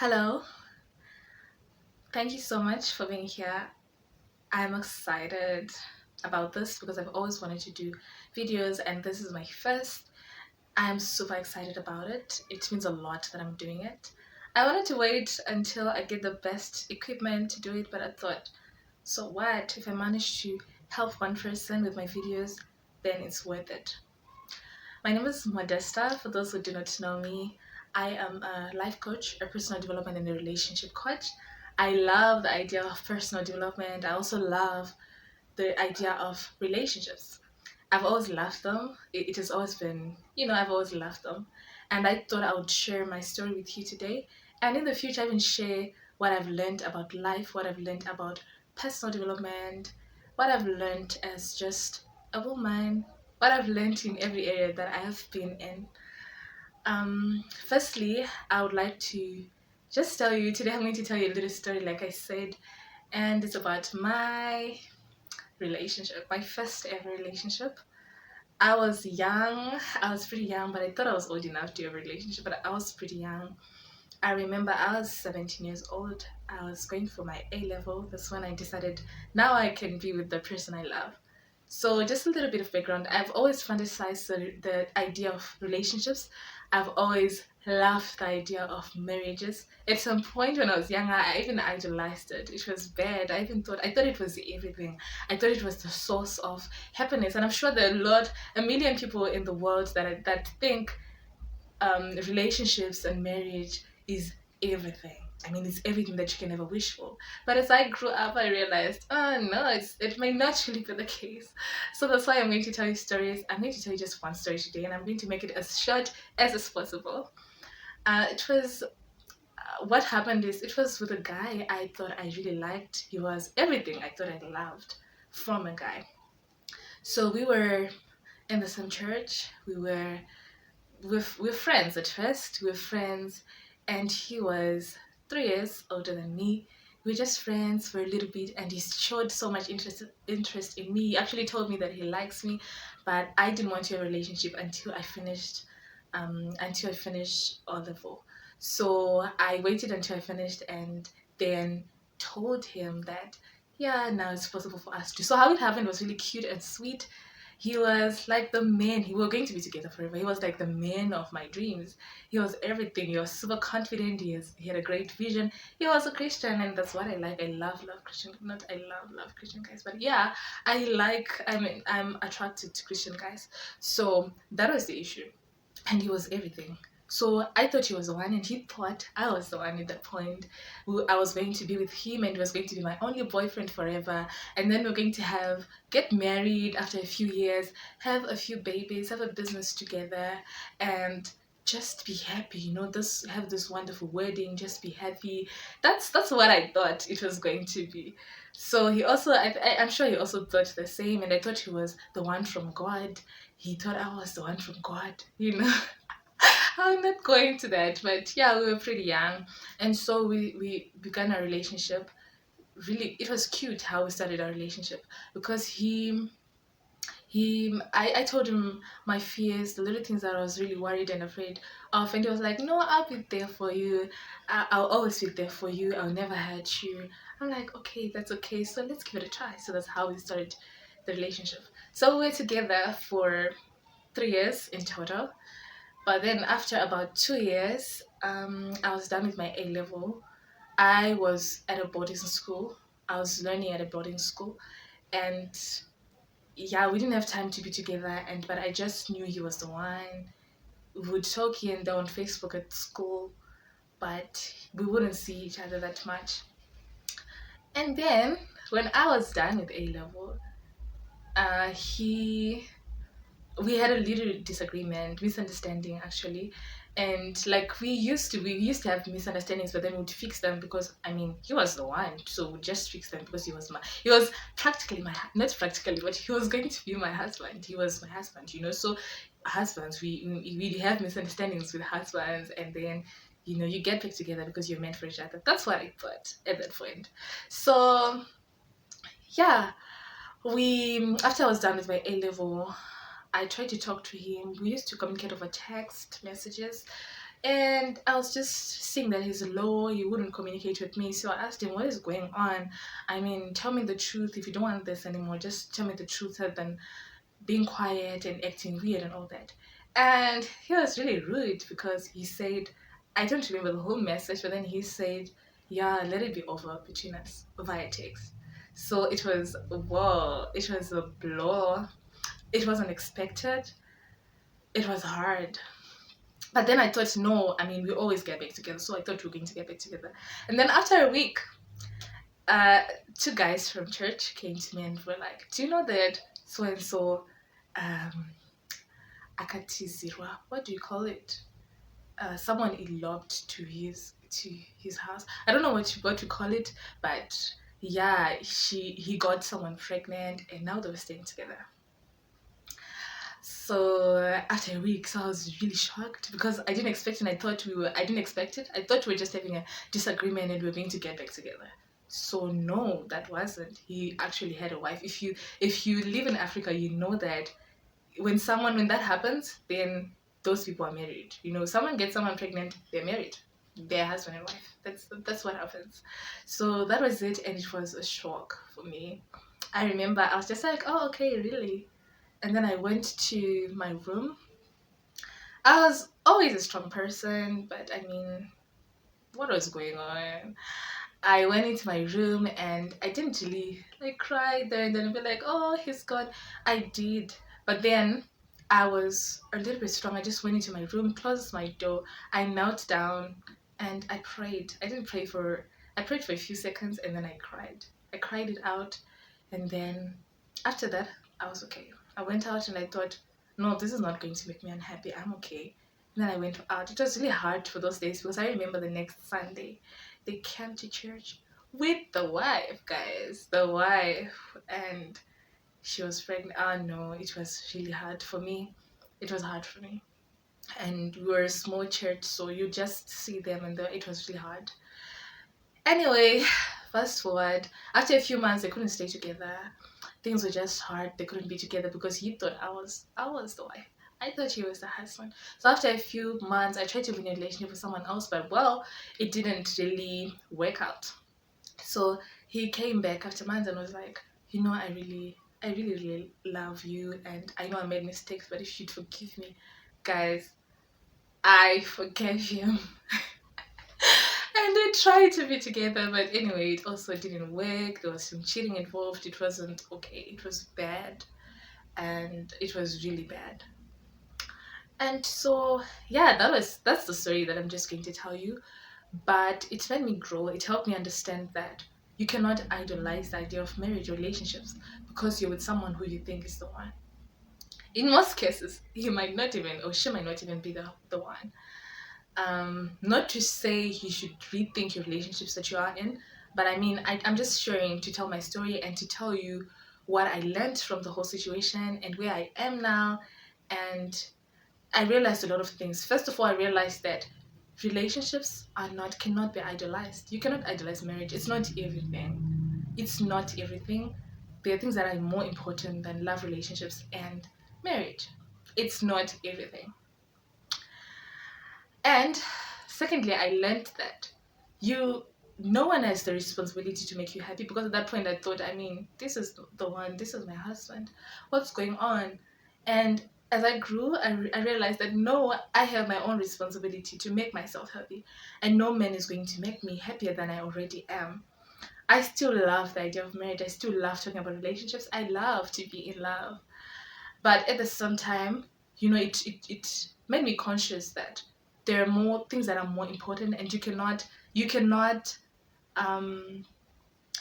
Hello, thank you so much for being here. I'm excited about this because I've always wanted to do videos and this is my first. I'm super excited about it. It means a lot that I'm doing it. I wanted to wait until I get the best equipment to do it, but I thought, so what? If I manage to help one person with my videos, then it's worth it. My name is Modesta. For those who do not know me, I am a life coach, a personal development and a relationship coach. I love the idea of personal development. I also love the idea of relationships. I've always loved them. It has always been, I've always loved them. And I thought I would share my story with you today. And in the future, I even share what I've learned about life, what I've learned about personal development, what I've learned as just a woman, what I've learned in every area that I have been in. Firstly, I would like to just tell you today, I'm going to tell you a little story, like I said, and it's about my relationship, my first ever relationship. I was young, I was pretty young, but I thought I was old enough to have a relationship, but I was pretty young. I remember I was 17 years old. I was going for my A level. That's when I decided now I can be with the person I love. So, just a little bit of background. I've always fantasized the idea of relationships. I've always loved the idea of marriages. At some point when I was younger, I even idolized it. It was bad. I thought it was everything. I thought it was the source of happiness. And I'm sure there are a million people in the world that think relationships and marriage is everything. I mean, it's everything that you can ever wish for. But as I grew up, I realized, oh no, it may not really be the case. So that's why I'm going to tell you stories. I'm going to tell you just one story today, and I'm going to make it as short as is possible. It was What happened is it was with a guy I thought I really liked. He was everything I thought I loved from a guy. So we were in the same church. We're friends at first. We're friends, and he was 3 years older than me. We were just friends for a little bit, and he showed so much interest in me. He actually told me that he likes me, but I didn't want to have a relationship until I finished O level. So I waited until I finished, and then told him that yeah, now it's possible for us to. So how it happened was really cute and sweet. He was like the man. We were going to be together forever. He was like the man of my dreams. He was everything. He was super confident. He had a great vision. He was a Christian, and that's what I like. I love Christian. Not I love Christian guys, but yeah, I'm attracted to Christian guys. So that was the issue, and he was everything. So I thought he was the one, and he thought I was the one at that point. I was going to be with him, and he was going to be my only boyfriend forever. And then we're going to get married after a few years, have a few babies, have a business together, and just be happy. Have this wonderful wedding. Just be happy. That's what I thought it was going to be. So he also, I'm sure he also thought the same, and I thought he was the one from God. He thought I was the one from God. I'm not going to that, but yeah, we were pretty young, and so we began a relationship. Really, it was cute how we started our relationship because I told him my fears, the little things that I was really worried and afraid of, and he was like, "No, I'll be there for you. I'll always be there for you. I'll never hurt you." I'm like, "Okay, that's okay. So let's give it a try." So that's how we started the relationship. So we were together for 3 years in total. But then after about 2 years, I was done with my A level. I was at a boarding school. I was learning at a boarding school, and yeah, we didn't have time to be together. But I just knew he was the one. We would talk here and there on Facebook at school, but we wouldn't see each other that much. And then when I was done with A level, he we had a little disagreement, misunderstanding actually, and like we used to have misunderstandings, but then we'd fix them because I mean he was the one, so we'd just fix them because he was practically not practically, but he was going to be my husband. He was my husband. So husbands, we have misunderstandings with husbands, and then you get back together because you're meant for each other. That's what I thought at that point. So yeah, we after I was done with my A level, I tried to talk to him. We used to communicate over text messages. And I was just seeing that he's low, he wouldn't communicate with me. So I asked him, what is going on? I mean, tell me the truth. If you don't want this anymore, just tell me the truth rather than being quiet and acting weird and all that. And he was really rude because he said, I don't remember the whole message, but then he said, yeah, let it be over between us via text. So it was, whoa, it was a blow. It was unexpected. It was hard. But then I thought, no, I mean, we always get back together. So I thought we were going to get back together. And then after a week, uh, two guys from church came to me and were like, do you know that so and so um, akatizirwa, what do you call it? Someone eloped to his house. I don't know what you call it, but yeah, he got someone pregnant and now they were staying together. So after a week, so I was really shocked because I didn't expect it. And I didn't expect it. I thought we were just having a disagreement and we were going to get back together. So no, that wasn't. He actually had a wife. If you live in Africa, you know that when that happens, then those people are married. Someone gets someone pregnant, they're married. They're husband and wife. That's what happens. So that was it, and it was a shock for me. I remember I was just like, oh, okay, really? And then I went to my room. I was always a strong person, but I mean, what was going on? I went into my room and I didn't really like cry there and then be like, oh, he's gone. I did. But then I was a little bit strong. I just went into my room, closed my door. I knelt down and I prayed. I prayed for a few seconds and then I cried. I cried it out. And then after that, I was okay. I went out and I thought, no, this is not going to make me unhappy. I'm okay. And then I went out. It was really hard for those days because I remember the next Sunday they came to church with the wife, guys. The wife. And she was pregnant. Oh no, it was really hard for me. It was hard for me. And we were a small church, so you just see them and it was really hard. Anyway, fast forward. After a few months, they couldn't stay together. Things were just hard. They couldn't be together because he thought I was the wife. I thought he was the husband. So after a few months, I tried to be in a relationship with someone else, but well, it didn't really work out. So he came back after months and was like, I really love you, and I know I made mistakes, but if you'd forgive me, guys, I forgave him. And they tried to be together, but anyway, it also didn't work. There was some cheating involved. It wasn't okay. It was bad, and it was really bad. And so, yeah, that's the story that I'm just going to tell you. But it made me grow. It helped me understand that you cannot idolize the idea of marriage or relationships because you're with someone who you think is the one. In most cases, he might not even, or she might not even be the one. Not to say you should rethink your relationships that you are in, but I mean, I'm just sharing to tell my story and to tell you what I learned from the whole situation and where I am now. And I realized a lot of things. First of all, I realized that relationships cannot be idolized. You cannot idolize marriage. It's not everything. It's not everything. There are things that are more important than love relationships and marriage. It's not everything. And secondly, I learned that you no one has the responsibility to make you happy because at that point I thought, I mean, this is the one, this is my husband. What's going on? And as I grew, I realized that no, I have my own responsibility to make myself happy. And no man is going to make me happier than I already am. I still love the idea of marriage. I still love talking about relationships. I love to be in love. But at the same time, it made me conscious that there are more things that are more important, and you cannot um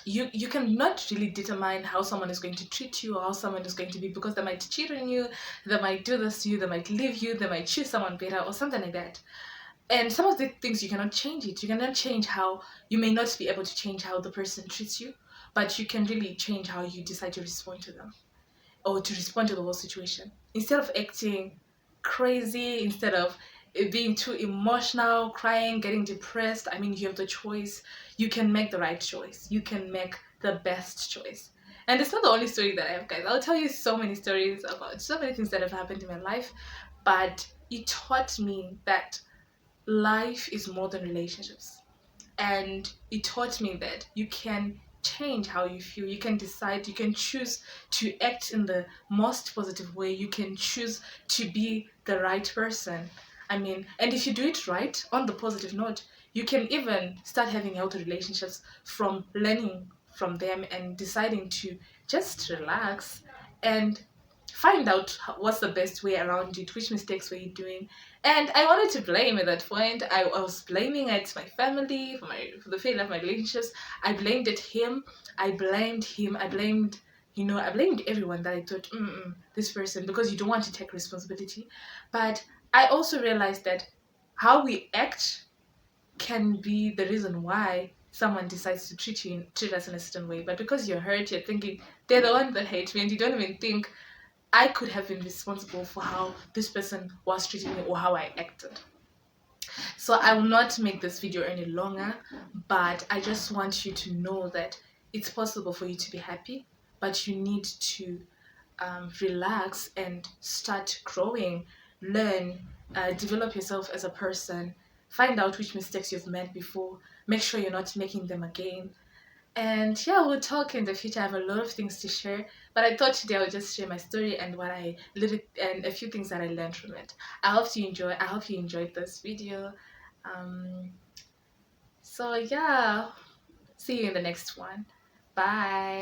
you cannot really determine how someone is going to treat you or how someone is going to be because they might cheat on you, they might do this to you, they might leave you, they might choose someone better or something like that. And some of the things you cannot change it. You cannot change how you may not be able to change how the person treats you, but you can really change how you decide to respond to them or to respond to the whole situation. Instead of acting crazy, instead of being too emotional, crying, getting depressed, I mean, you have the choice. You can make the right choice. You can make the best choice. And it's not the only story that I have, guys. I'll tell you so many stories about so many things that have happened in my life, but it taught me that life is more than relationships. And it taught me that you can change how you feel. You can decide, you can choose to act in the most positive way. You can choose to be the right person. I mean, and if you do it right on the positive note, you can even start having healthy relationships from learning from them and deciding to just relax and find out what's the best way around it, which mistakes were you doing. And I wanted to blame at that point. I was blaming it my family for the failure of my relationships. I blamed it him. I blamed him. I blamed, I blamed everyone that I thought, this person, because you don't want to take responsibility. But I also realized that how we act can be the reason why someone decides to treat us in a certain way. But because you're hurt, you're thinking they're the one that hate me, and you don't even think I could have been responsible for how this person was treating me or how I acted. So I will not make this video any longer, but I just want you to know that it's possible for you to be happy, but you need to relax and start growing, learn, develop yourself as a person, find out which mistakes you've made before, make sure you're not making them again. And yeah, we'll talk in the future. I have a lot of things to share, but I thought today I would just share my story and what I and a few things that I learned from it. I hope you enjoyed this video. Um, so yeah, see you in the next one. Bye.